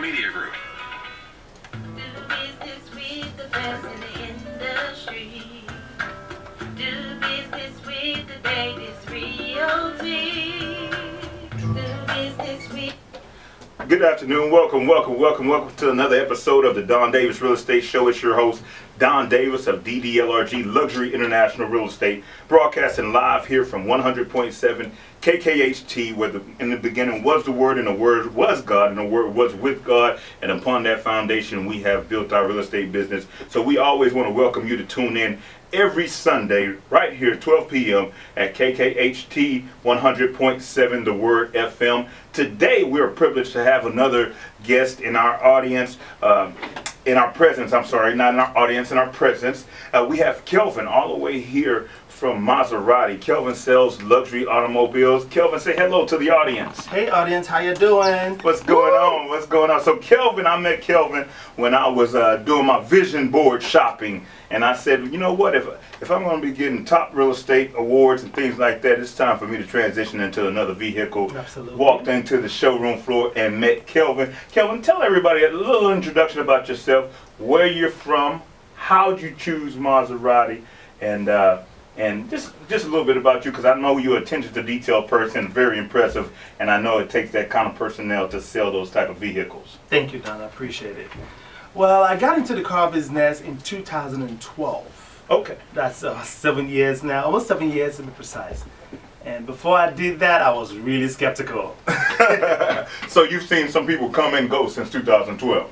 Media Group. Do business with the best in the industry. Do business with the Davis Realty. Do business with. Good afternoon. Welcome to another episode of the Don Davis Real Estate Show. It's your host, Don Davis of DDLRG Luxury International Real Estate, broadcasting live here from 100.7 KKHT, where in the beginning was the Word, and the Word was God, and the Word was with God, and upon that foundation we have built our real estate business. So we always want to welcome you to tune in every Sunday right here 12 p.m. at KKHT 100.7 The Word FM. Today we're privileged to have another guest in our audience, in our presence. I'm sorry, not in our audience, in our presence. We have Kelvin all the way here from Maserati. Kelvin sells luxury automobiles. Kelvin, say hello to the audience. Hey audience, how you doing? What's going on? What's going on? So Kelvin, I met Kelvin when I was doing my vision board shopping, and I said, you know what, if I'm going to be getting top real estate awards and things like that, it's time for me to transition into another vehicle. Absolutely. Walked into the showroom floor and met Kelvin. Kelvin, tell everybody a little introduction about yourself, where you're from, how'd you choose Maserati, and just a little bit about you, because I know you're an attention to detail person, very impressive, and I know it takes that kind of personnel to sell those type of vehicles. Thank you, Don. I appreciate it. Well, I got into the car business in 2012. Okay. That's 7 years now, almost 7 years to be precise. And before I did that, I was really skeptical. So you've seen some people come and go since 2012.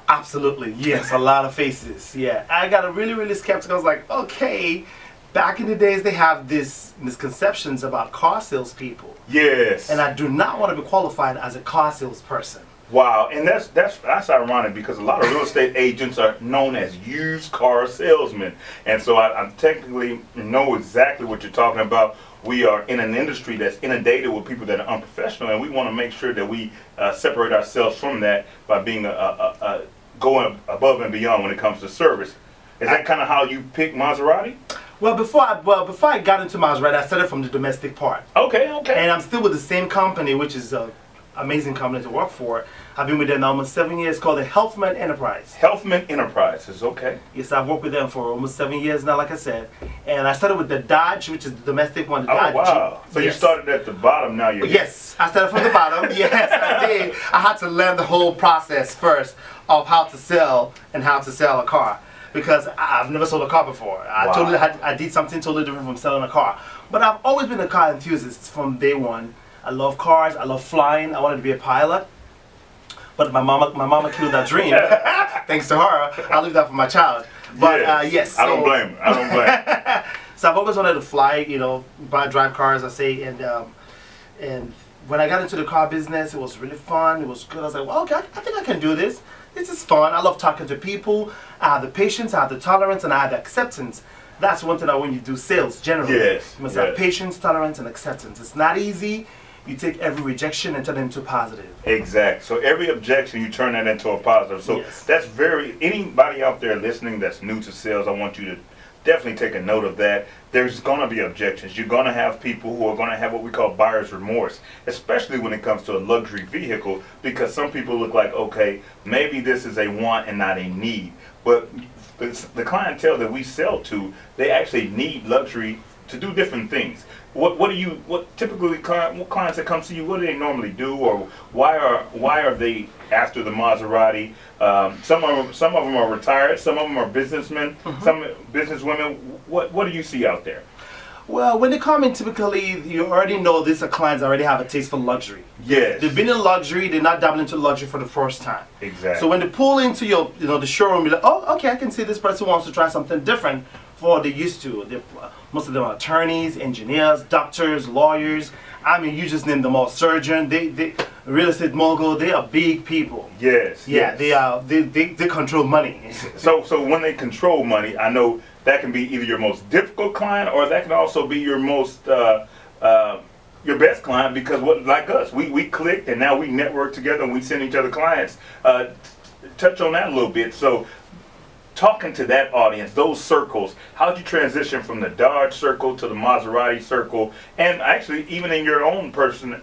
Absolutely, yes, a lot of faces. Yeah, I got really skeptical. I was like, okay. Back in the days, they have these misconceptions about car salespeople. Yes. And I do not want to be qualified as a car salesperson. Wow, and that's ironic, because a lot of real estate agents are known as used car salesmen, and so I technically know exactly what you're talking about. We are in an industry that's inundated with people that are unprofessional, and we want to make sure that we separate ourselves from that by being going above and beyond when it comes to service. Is that kind of how you pick Maserati? Well, before I got into Maserati, I started from the domestic part. Okay. And I'm still with the same company, which is an amazing company to work for. I've been with them almost 7 years, called the Healthman Enterprise. Healthman Enterprises, okay. Yes, I've worked with them for almost 7 years now, like I said. And I started with the Dodge, which is the domestic one. The Dodge wow. Jeep. So yes. You started at the bottom, now you're Yes, I started from the bottom. Yes, I did. I had to learn the whole process first of how to sell a car, because I've never sold a car before. I did something totally different from selling a car. But I've always been a car enthusiast from day one. I love cars. I love flying. I wanted to be a pilot. But my mama killed that dream. Thanks to her, I'll leave that for my child. But yes. I don't blame her. So I've always wanted to fly, drive cars, I say, and when I got into the car business, it was really fun. It was good. I was like, well, okay, I think I can do this. This is fun. I love talking to people. I have the patience, I have the tolerance, and I have the acceptance. That's one thing that when you do sales, generally, you must have patience, tolerance, and acceptance. It's not easy. You take every rejection and turn it into positive. Exactly. So every objection, you turn that into a positive. So that's anybody out there listening that's new to sales, I want you to definitely take a note of that. There's going to be objections. You're going to have people who are going to have what we call buyer's remorse, especially when it comes to a luxury vehicle, because some people look like, okay, maybe this is a want and not a need. But the clientele that we sell to, they actually need luxury to do different things. What typically clients that come to you, what do they normally do, or why are they after the Maserati? Some of them are retired, some of them are businessmen, some businesswomen. What do you see out there? Well, when they come in, typically you already know these are clients that already have a taste for luxury. Yes. They've been in luxury, they're not dabbling into luxury for the first time. Exactly. So when they pull into your, the showroom, you're like, oh, okay, I can see this person wants to try something different from what they're used to. Most of them are attorneys, engineers, doctors, lawyers. I mean, you just name them all. Surgeon, they real estate mogul. They are big people. Yes. Yeah, yes. They control money. So when they control money, I know that can be either your most difficult client, or that can also be your most your best client, because like us, we clicked and now we network together and we send each other clients. Touch on that a little bit. So talking to that audience, those circles, how did you transition from the Dodge circle to the Maserati circle? And actually, even in your own personal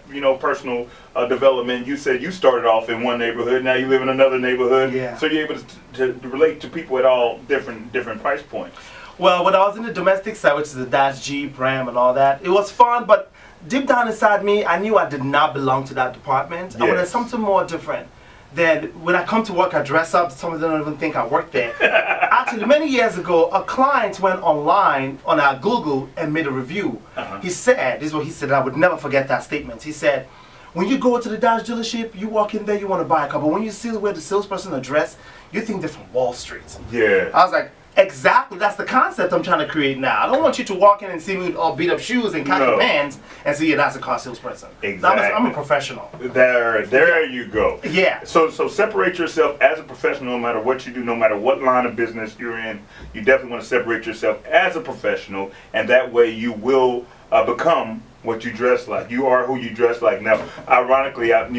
development, you said you started off in one neighborhood, now you live in another neighborhood. Yeah. So you're able to relate to people at all different price points. Well, when I was in the domestic side, which is the Dodge, Jeep, Ram, and all that, it was fun, but deep down inside me, I knew I did not belong to that department. I wanted something more different. Then when I come to work, I dress up. Some of them don't even think I work there. Actually, many years ago, a client went online on our Google and made a review. He said, this is what he said, and I would never forget that statement. He said, when you go to the Dodge dealership, you walk in there, you want to buy a car, but when you see where the salesperson are dressed, you think they're from Wall Street. Yeah. I was like, exactly, that's the concept I'm trying to create now. I don't want you to walk in and see me with all beat up shoes and khaki pants and see, yeah, that's a car salesperson. Exactly. I'm a professional. There you go. Yeah. So separate yourself as a professional, no matter what you do, no matter what line of business you're in. You definitely want to separate yourself as a professional, and that way you will become what you dress like. You are who you dress like. Now, ironically, I'm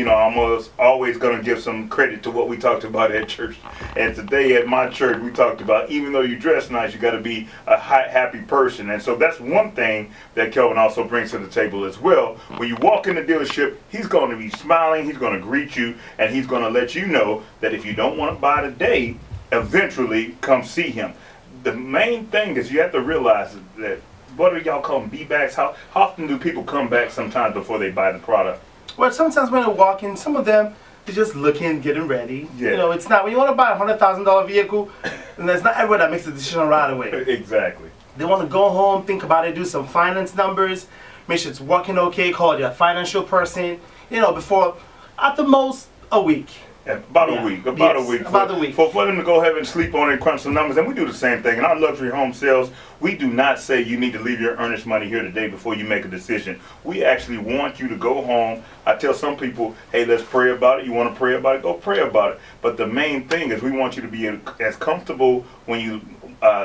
always going to give some credit to what we talked about at church. And today at my church, we talked about even though you dress nice, you got to be a happy person. And so that's one thing that Kelvin also brings to the table as well. When you walk in the dealership, he's going to be smiling, he's going to greet you, and he's going to let you know that if you don't want to buy today, eventually come see him. The main thing is you have to realize that, what do y'all call them, B-backs? How often do people come back sometimes before they buy the product? Well, sometimes when they walk in, some of them, they're just looking, getting ready. Yeah. You know, it's not, when you want to buy a $100,000 vehicle, and there's not everyone that makes a decision right away. Exactly. They want to go home, think about it, do some finance numbers, make sure it's working okay, call their financial person, before, at the most, a week. About a week. About a week. For them to go ahead and sleep on it and crunch some numbers. And we do the same thing. In our luxury home sales, we do not say you need to leave your earnest money here today before you make a decision. We actually want you to go home. I tell some people, hey, let's pray about it. You want to pray about it? Go pray about it. But the main thing is we want you to be as comfortable when you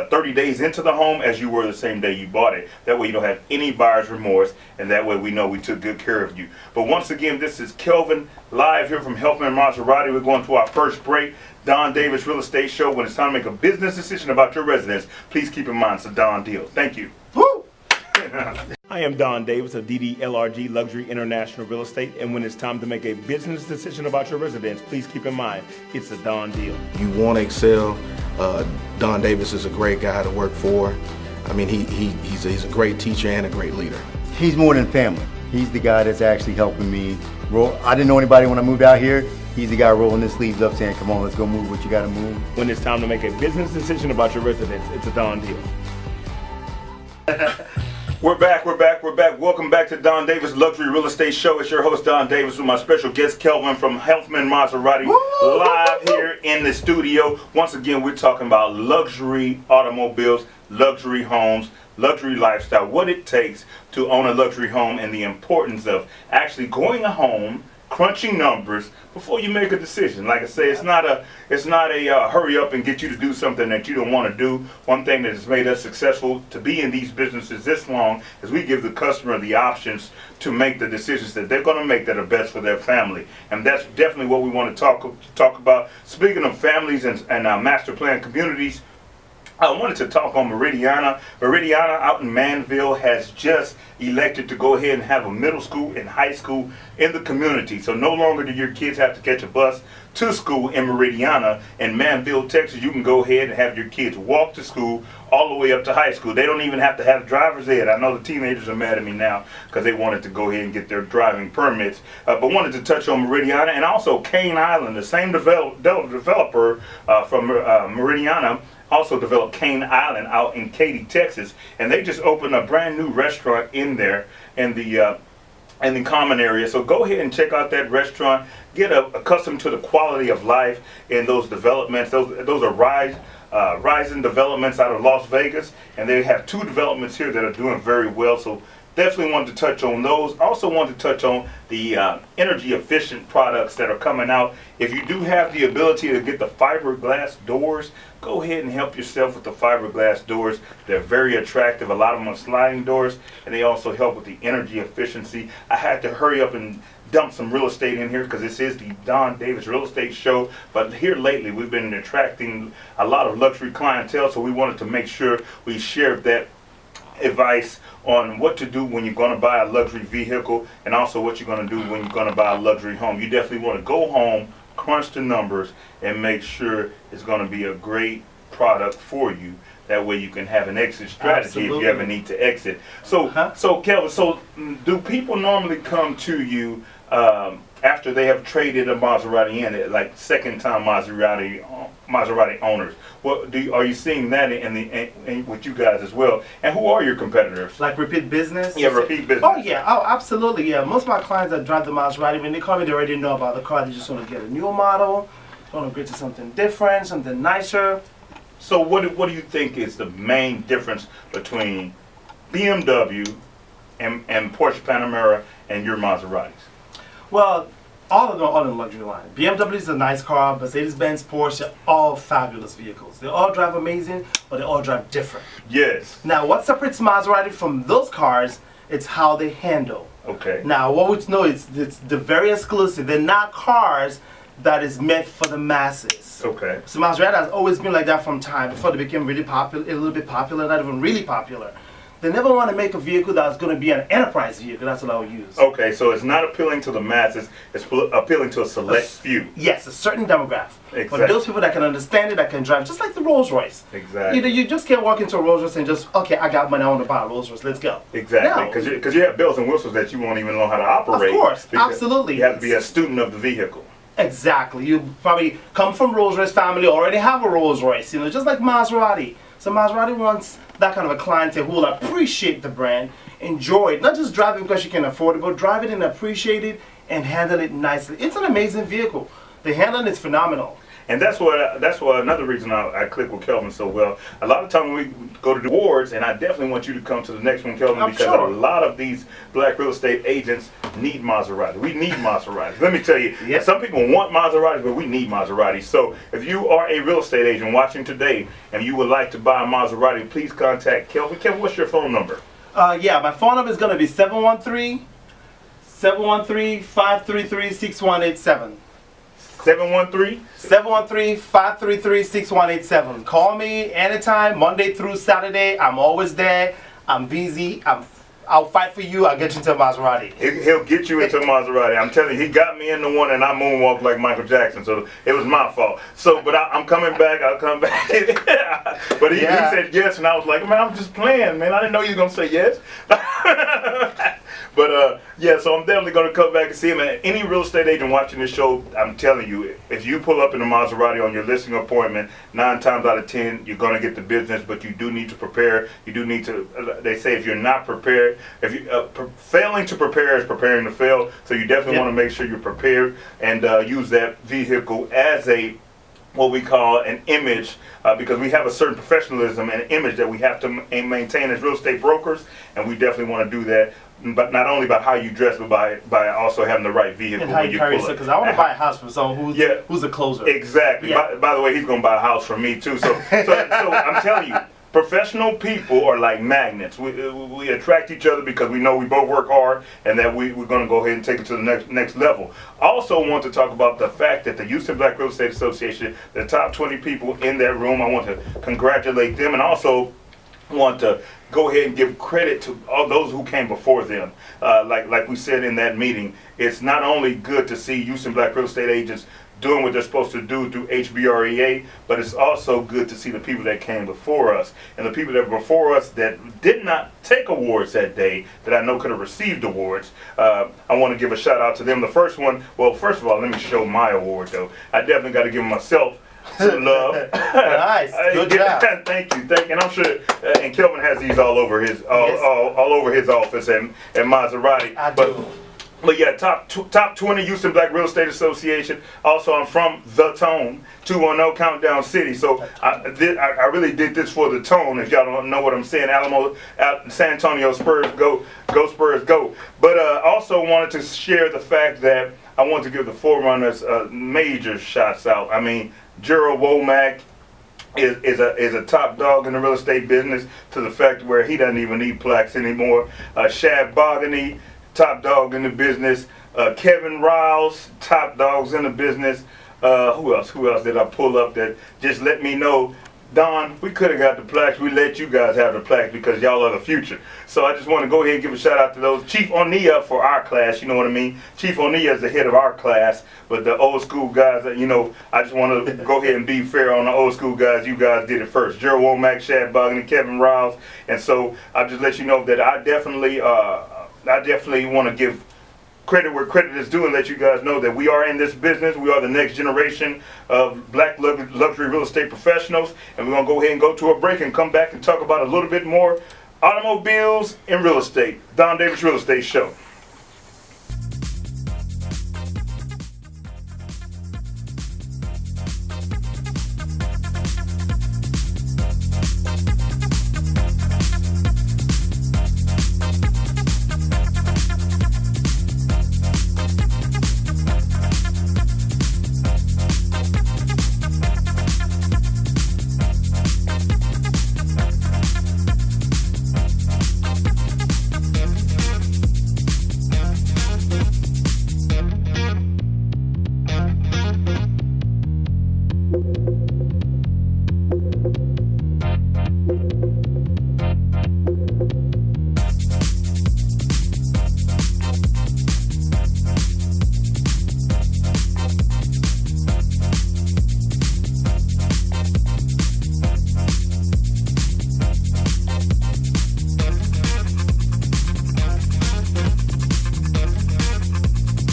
30 days into the home as you were the same day you bought it. That way you don't have any buyer's remorse, and that way we know we took good care of you. But once again, this is Kelvin live here from Helpman Maserati. We're going to our first break. Don Davis Real Estate Show. When it's time to make a business decision about your residence, please keep in mind it's a Don deal. Thank you. Woo! I am Don Davis of DDLRG Luxury International Real Estate, and when it's time to make a business decision about your residence, please keep in mind it's a Don deal. You want to excel. Don Davis is a great guy to work for. I mean, he's a great teacher and a great leader. He's more than family. He's the guy that's actually helping me roll. I didn't know anybody when I moved out here. He's the guy rolling his sleeves up saying, come on, let's go move what you got to move. When it's time to make a business decision about your residence, it's a Don deal. We're back. Welcome back to Don Davis Luxury Real Estate Show. It's your host, Don Davis, with my special guest, Kelvin from Helpman Maserati, live here in the studio. Once again, we're talking about luxury automobiles, luxury homes, luxury lifestyle, what it takes to own a luxury home, and the importance of actually going home, crunching numbers before you make a decision. Like I say, it's not a hurry up and get you to do something that you don't want to do. One thing that has made us successful to be in these businesses this long is we give the customer the options to make the decisions that they're going to make that are best for their family. And that's definitely what we want to talk about. Speaking of families and master plan communities, I wanted to talk on Meridiana. Meridiana out in Manville has just elected to go ahead and have a middle school and high school in the community. So no longer do your kids have to catch a bus to school in Meridiana. In Manville, Texas, you can go ahead and have your kids walk to school all the way up to high school. They don't even have to have driver's ed. I know the teenagers are mad at me now because they wanted to go ahead and get their driving permits. But wanted to touch on Meridiana and also Cane Island, the same developer from Meridiana also developed Cane Island out in Katy, Texas, and they just opened a brand new restaurant in there in the common area. So go ahead and check out that restaurant. Get accustomed to the quality of life in those developments. Those are rising developments out of Las Vegas, and they have two developments here that are doing very well. So definitely wanted to touch on those. Also wanted to touch on the energy efficient products that are coming out. If you do have the ability to get the fiberglass doors, go ahead and help yourself with the fiberglass doors. They're very attractive. A lot of them are sliding doors, and they also help with the energy efficiency. I had to hurry up and dump some real estate in here because this is the Don Davis Real Estate Show. But here lately, we've been attracting a lot of luxury clientele, so we wanted to make sure we shared that advice on what to do when you're going to buy a luxury vehicle, and also what you're going to do when you're going to buy a luxury home. You definitely want to go home, crunch the numbers, and make sure it's going to be a great product for you. That way you can have an exit strategy if you ever need to exit. So, so Kelvin, do people normally come to you after they have traded a Maserati in, like second-time Maserati owners? What are you seeing that in with you guys as well? And who are your competitors? Like repeat business? Yeah, repeat business. Oh yeah, oh absolutely, yeah. Most of my clients that drive the Maserati, when they call me, they already know about the car. They just want to get a new model, they want to get to something different, something nicer. So what do you think is the main difference between BMW and Porsche Panamera and your Maseratis? Well, all of them are in the luxury line. BMW is a nice car, Mercedes-Benz, Porsche, all fabulous vehicles. They all drive amazing, but they all drive different. Yes. Now, what separates Maserati from those cars, it's how they handle. Okay. Now, what we know is they're very exclusive. They're not cars that is meant for the masses. Okay. So Maserati has always been like that from time before they became really popular, a little bit popular, not even really popular. They never want to make a vehicle that's going to be an enterprise vehicle. That's what I would use. Okay, so it's not appealing to the masses. It's appealing to a select few. Yes, a certain demographic. Exactly. For those people that can understand it, that can drive, just like the Rolls Royce. Exactly. You just can't walk into a Rolls Royce and just, okay, I got money, I want to buy a Rolls Royce, let's go. Exactly, because you have bells and whistles that you won't even know how to operate. Of course, absolutely. You have to be a student of the vehicle. Exactly. You probably come from Rolls Royce family, already have a Rolls Royce, just like Maserati. So Maserati wants that kind of a clientele who will appreciate the brand, enjoy it, not just drive it because you can afford it, but drive it and appreciate it and handle it nicely. It's an amazing vehicle. The handling is phenomenal. And that's why another reason I click with Kelvin so well. A lot of times we go to the awards, and I definitely want you to come to the next one, Kelvin, because a lot of these black real estate agents need Maserati. We need Maseratis. Let me tell you, some people want Maseratis, but we need Maseratis. So if you are a real estate agent watching today and you would like to buy a Maserati, please contact Kelvin. Kelvin, what's your phone number? Yeah, my phone number is going to be 713-533-6187. 713-533-6187. Call me anytime, Monday through Saturday. I'm always there. I'm busy. I'll fight for you. I'll get you into a Maserati. He'll get you into a Maserati. I'm telling you, he got me into one and I moonwalked like Michael Jackson, so it was my fault. So, but I'm coming back. I'll come back. But he said yes, and I was like, man, I'm just playing, man. I didn't know you were going to say yes. But yeah, so I'm definitely going to come back and see him. And any real estate agent watching this show, I'm telling you, if you pull up in a Maserati on your listing appointment, 9 times out of 10, you're going to get the business, but you do need to prepare. You do need to, they say if you're not prepared, if you failing to prepare is preparing to fail. So you definitely want to make sure you're prepared and use that vehicle as a what we call an image, because we have a certain professionalism and image that we have to maintain as real estate brokers, and we definitely want to do that. But not only by how you dress, but by also having the right vehicle and how when you pull yourself. Because I want to buy a house from someone who's a closer. Exactly. By the way, he's going to buy a house from me too. So I'm telling you, professional people are like magnets. We attract each other because we know we both work hard, and that we're going to go ahead and take it to the next level. Also want to talk about the fact that the Houston Black Real Estate Association, the top 20 people in that room, I want to congratulate them, and also want to go ahead and give credit to all those who came before them. Like we said in that meeting, it's not only good to see Houston Black Real Estate agents doing what they're supposed to do through HBREA, but it's also good to see the people that came before us, and the people that were before us that did not take awards that day, that I know could have received awards. I want to give a shout out to them. The first one, well, first of all, let me show my award though. I definitely got to give myself some love. Nice, good job. Thank you. And I'm sure, and Kelvin has these all over his all over his office and Maserati. I do. But yeah, top 20 Houston Black Real Estate Association. Also, I'm from The Tone, 210 Countdown City. So I really did this for The Tone. If y'all don't know what I'm saying, San Antonio Spurs, go Spurs, go. But also wanted to share the fact that I want to give the Forerunners major shots out. I mean, Gerald Womack is a top dog in the real estate business to the fact where he doesn't even need plaques anymore. Shad Bogany, top dog in the business. Kevin Riles, top dogs in the business. Who else did I pull up that just let me know, Don, we could have got the plaques. We let you guys have the plaques because y'all are the future. So I just want to go ahead and give a shout out to those. Chief O'Neill for our class, you know what I mean? Chief O'Neill is the head of our class, but the old school guys, you know, I just want to go ahead and be fair on the old school guys. You guys did it first. Gerald Womack, Shad Boggan, and Kevin Riles. And so I'll just let you know that I definitely want to give credit where credit is due and let you guys know that we are in this business. We are the next generation of black luxury real estate professionals. And we're going to go ahead and go to a break and come back and talk about a little bit more automobiles and real estate. Don Davis Real Estate Show.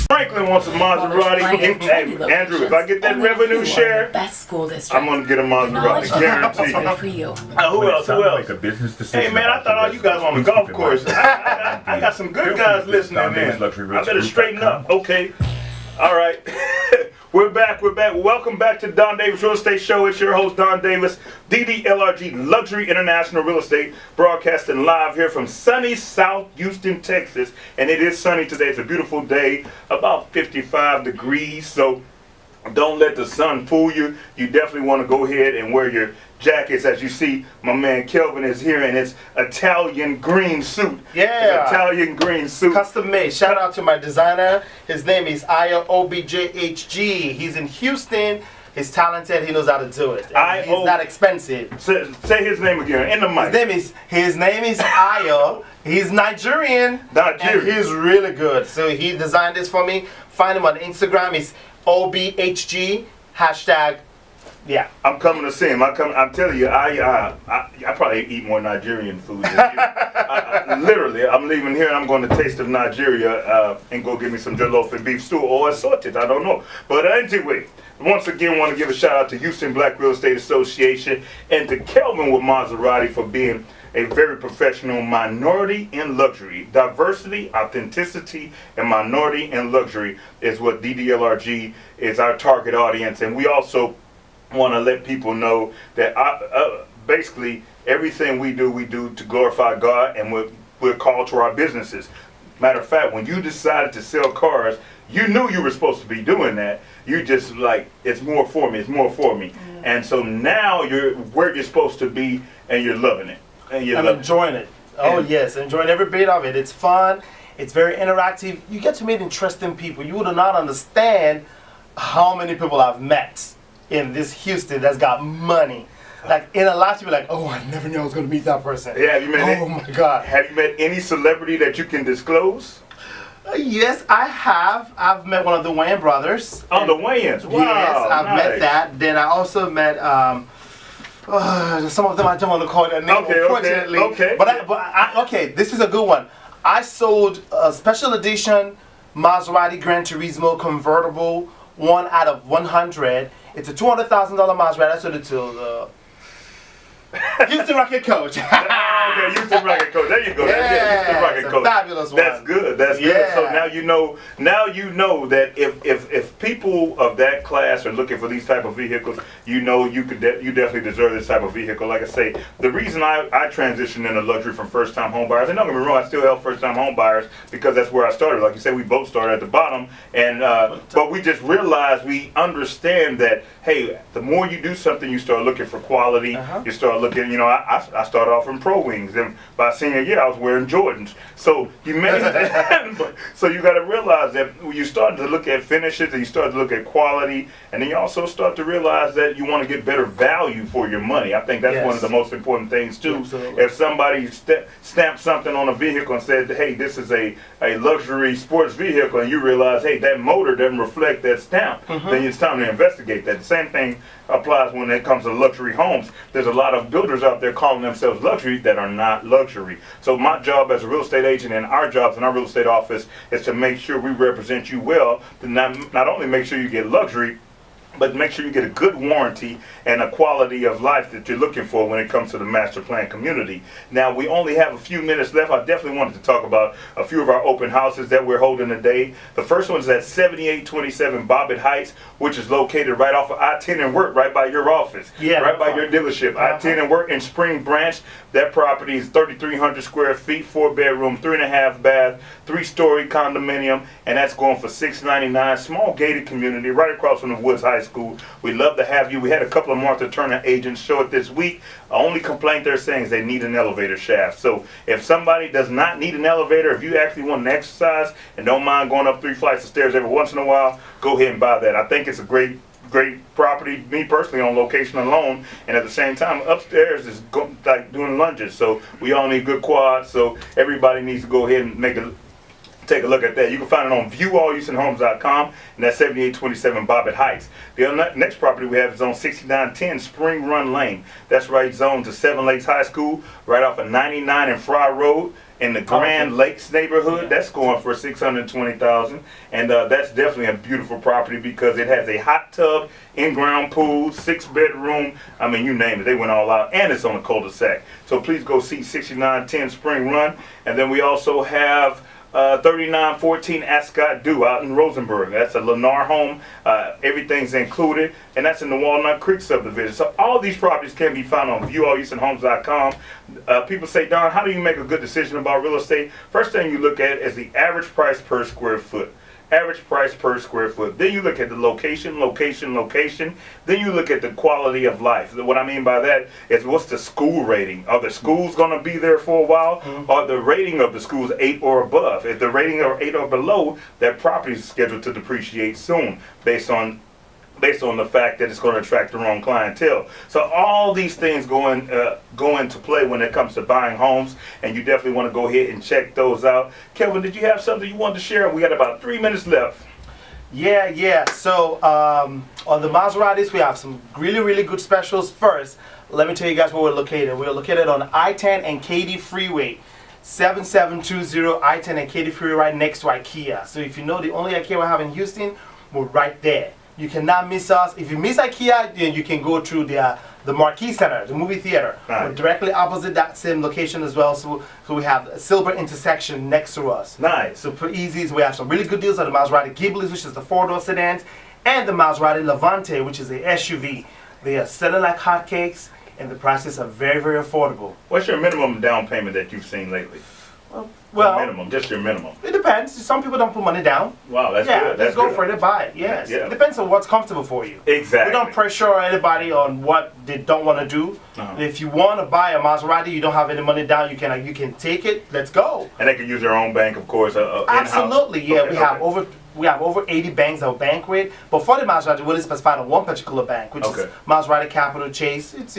Franklin wants a Maserati. Hey, Andrew, if I get that revenue share, I'm going to get a Maserati, guaranteed. Who else? Like a business decision. Hey, man, I thought all you guys on the golf course. I got some good guys listening, man. I better straighten up. Okay. All right. We're back. Welcome back to Don Davis Real Estate Show. It's your host, Don Davis, DDLRG Luxury International Real Estate, broadcasting live here from sunny South Houston, Texas. And it is sunny today. It's a beautiful day, about 55 degrees. So don't let the sun fool you. You definitely want to go ahead and wear your jackets. As you see, my man Kelvin is here in his Italian green suit. Yeah. His Italian green suit. Custom made. Shout out to my designer. His name is Aya OBJHG. He's in Houston. He's talented. He knows how to do it. And he's not expensive. Say his name again in the mic. His name is Aya. He's Nigerian. And he's really good. So he designed this for me. Find him on Instagram. It's OBHG #. Yeah, I'm coming to see him. I'm telling you, I probably eat more Nigerian food than you. Literally, I'm leaving here and I'm going to Taste of Nigeria and go get me some jollof and beef stew or assorted. I don't know. But anyway, once again, want to give a shout out to Houston Black Real Estate Association and to Kelvin with Maserati for being a very professional minority in luxury. Diversity, authenticity, and minority in luxury is what DDLRG is our target audience. And we also want to let people know that basically everything we do to glorify God, and we're called to our businesses. Matter of fact, when you decided to sell cars, you knew you were supposed to be doing that. You just like, it's more for me, it's more for me. And so now you're where you're supposed to be and you're loving it. And I'm enjoying it. Oh yes, enjoying every bit of it. It's fun. It's very interactive. You get to meet interesting people. You would not understand how many people I've met in this Houston that's got money. Like in a lot, you'll be like, oh, I never knew I was going to meet that person. Yeah, have you met Oh my God. Have you met any celebrity that you can disclose? Yes, I have. I've met one of the Wayans brothers. Oh, the Wayans. Wow. Yes, I've met that. Then I also met some of them I don't want to call their name, unfortunately. Okay. But okay, this is a good one. I sold a special edition Maserati Gran Turismo convertible, 1 out of 100. It's a $200,000 Maserati. I sold it to Houston Rocket Coach. Okay, Houston Rocket Coach. There you go. Houston Rocket it's a Coach. fabulous one. That's good. That's good. Yeah. So now you know. Now you know that if people of that class are looking for these type of vehicles, you know you definitely deserve this type of vehicle. Like I say, the reason I transitioned into luxury from first time home buyers, and don't get me wrong, I still help first time home buyers because that's where I started. Like you said, we both started at the bottom, and but we just realized we understand that hey, the more you do something, you start looking for quality. You start looking. You know, I started off in Pro Wings, and by senior year I was wearing Jordans. So you made that. So you got to realize that when you start to look at finishes and you start to look at quality, and then you also start to realize that you want to get better value for your money. I think that's one of the most important things too. Absolutely. If somebody stamps something on a vehicle and said, hey, this is a luxury sports vehicle, and you realize, hey, that motor doesn't reflect that stamp, then it's time to investigate that. The same thing applies when it comes to luxury homes. There's a lot of builders out there calling themselves luxury that are not luxury. So my job as a real estate agent and our jobs in our real estate office is to make sure we represent you well, to not only make sure you get luxury, but make sure you get a good warranty and a quality of life that you're looking for when it comes to the master plan community. Now, we only have a few minutes left. I definitely wanted to talk about a few of our open houses that we're holding today. The first one is at 7827 Bobbitt Heights, which is located right off of I-10 and Work, right by your office, right by your dealership. I-10 and Work in Spring Branch. That property is 3,300 square feet, 4-bedroom, 3.5 bath, 3-story condominium, and that's going for $699. Small gated community right across from the Woods High School. We'd love to have you. We had a couple of Martha Turner agents show it this week. The only complaint they're saying is they need an elevator shaft. So if somebody does not need an elevator, if you actually want an exercise and don't mind going up 3 flights of stairs every once in a while, go ahead and buy that. I think it's a great property, me personally, on location alone, and at the same time upstairs is like doing lunges, so we all need good quads, so everybody needs to go ahead and take a look at that. You can find it on viewallhoustonhomes.com, and that's 7827 Bobbitt Heights. The next property we have is on 6910 Spring Run Lane. That's right zoned to Seven Lakes High School, right off of 99 and Fry Road in the Grand Lakes neighborhood. That's going for $620,000, and that's definitely a beautiful property because it has a hot tub, in-ground pool, 6-bedroom. I mean, you name it, they went all out, and it's on a cul-de-sac. So please go see 6910 Spring Run, and then we also have 3914 Ascot Dew out in Rosenberg. That's a Lennar home. Everything's included, and that's in the Walnut Creek subdivision. So all these properties can be found on viewallhoustonhomes.com. People say, Don, how do you make a good decision about real estate? First thing you look at is the average price per square foot. Average price per square foot. Then you look at the location. Then you look at the quality of life. What I mean by that is, what's the school rating? Are the schools going to be there for a while? Are the rating of the schools 8 or above? If the rating are 8 or below, that property is scheduled to depreciate soon based on the fact that it's going to attract the wrong clientele. So all these things go into play when it comes to buying homes, and you definitely want to go ahead and check those out. Kelvin, did you have something you wanted to share? We got about 3 minutes left. Yeah. So on the Maseratis, we have some really good specials. First, let me tell you guys where we're located. We're located on I-10 and Katy Freeway. 7720 I-10 and Katy Freeway, right next to IKEA. So if you know the only IKEA we have in Houston, we're right there. You cannot miss us. If you miss IKEA, then you can go through the Marquee Center, the movie theater. Nice. We're directly opposite that same location as well. So we have a silver intersection next to us. Nice. So pretty easy. So we have some really good deals on the Maserati Ghiblis, which is the 4-door sedans, and the Maserati Levante, which is the SUV. They are selling like hotcakes, and the prices are very affordable. What's your minimum down payment that you've seen lately? Well, minimum, just your minimum. it depends. Some people don't put money down. Wow, that's Yeah, good. let's That's go good. for it, buy it. Yes. Yeah. It depends on what's comfortable for you. Exactly. We don't pressure anybody on what they don't want to do. If you want to buy a Maserati, you don't have any money down, you can take it. Let's go. And they can use their own bank, of course. In-house. Absolutely. Yeah, Okay, we have over 80 banks that we bank with. But for the Maserati, we really specified on one particular bank, which is Maserati Capital Chase. It's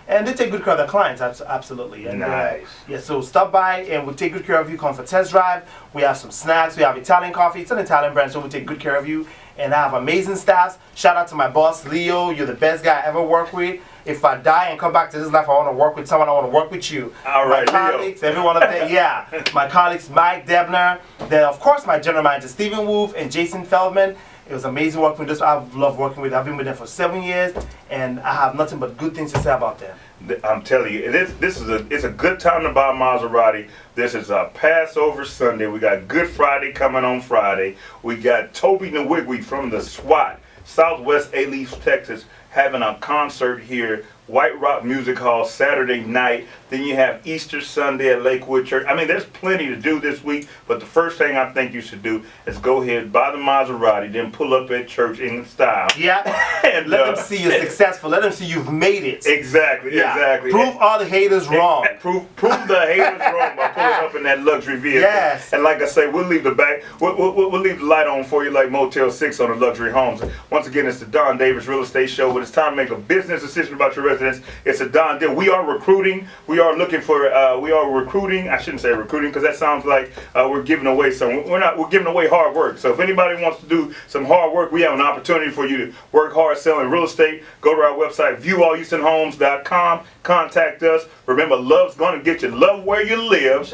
and they take good care of their clients. Absolutely. And, Nice. So stop by and we'll take good care of you. Come for test drive. We have some snacks. We have Italian coffee. It's an Italian brand, so we take good care of you. And I have amazing staffs. Shout out to my boss, Leo. You're the best guy I ever worked with. If I die and come back to this life, I want to work with someone. I want to work with you. All right, my colleagues, every one of them. Yeah, my colleagues, Mike Debner. Then of course my general manager, Stephen Wolf and Jason Feldman. It was amazing working with this. I've loved working with them. I've been with them for 7 years, and I have nothing but good things to say about them. I'm telling you, it's a good time to buy a Maserati. This is a Passover Sunday. We got Good Friday coming on Friday. We got Toby Nwigwe from the SWAT, Southwest A-Leaf, Texas, having a concert here, White Rock Music Hall, Saturday night. Then you have Easter Sunday at Lakewood Church. I mean, there's plenty to do this week, but the first thing I think you should do is go ahead, buy the Maserati, then pull up at church in style. Yeah, and let them see you're successful. Let them see you've made it. Exactly, Yeah. exactly. Prove all the haters wrong. Prove the haters wrong by pulling up in that luxury vehicle. Yes. And like I say, we'll leave the back. We'll leave the light on for you like Motel 6 on the luxury homes. Once again, it's the Don Davis Real Estate Show. When it's time to make a business decision about your residence, it's a Don deal. We are recruiting. We are looking for. We are recruiting. I shouldn't say recruiting because that sounds like we're giving away some. We're not. We're giving away hard work. So if anybody wants to do some hard work, we have an opportunity for you to work hard selling real estate. Go to our website, viewallhoustonhomes.com. Contact us. Remember, love's gonna get you. Love where you live.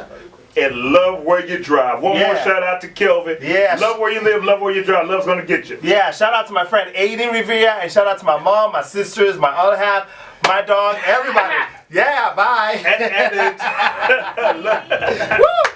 And love where you drive. One more shout out to Kelvin. Yeah. Love where you live, love where you drive. Love's gonna get you. Yeah, shout out to my friend Aiden Rivera, and shout out to my mom, my sisters, my other half, my dog, everybody. Yeah, bye. And Woo!